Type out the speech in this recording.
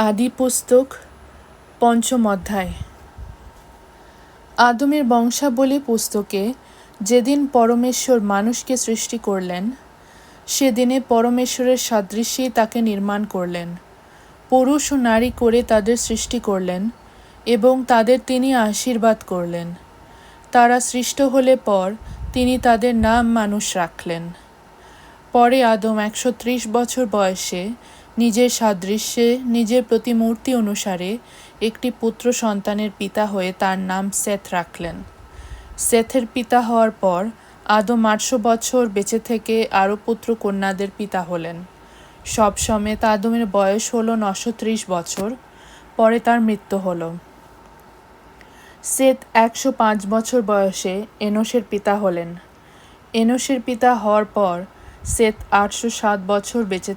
আদি পুস্তক পঞ্চম অধ্যায়। আদমের বংশাবলী পুস্তকে যেদিন পরমেশ্বর মানুষকে সৃষ্টি করলেন, সেদিনে পরমেশ্বরের সাদৃশ্যেই তাকে নির্মাণ করলেন। পুরুষ ও নারী করে তাদের সৃষ্টি করলেন এবং তাদের তিনি আশীর্বাদ করলেন। তারা সৃষ্ট হলে পর তিনি তাদের নাম মানুষ রাখলেন। পরে আদম 130 বছর বয়সে নিজের সাদৃশ্যে নিজের প্রতিমূর্তি অনুসারে একটি পুত্র সন্তানের পিতা হয়ে তার নাম সেথ রাখলেন। সেথের পিতা হওয়ার পর আদম 800 বছর বেঁচে থেকে আরও পুত্র কন্যাদের পিতা হলেন। সব সমেত আদমের বয়স হলো 930 বছর। পরে তার মৃত্যু হলো। সেথ 105 বছর বয়সে এনোশের পিতা হলেন। এনোশের পিতা হওয়ার পর সেথ 807 বছর বেঁচে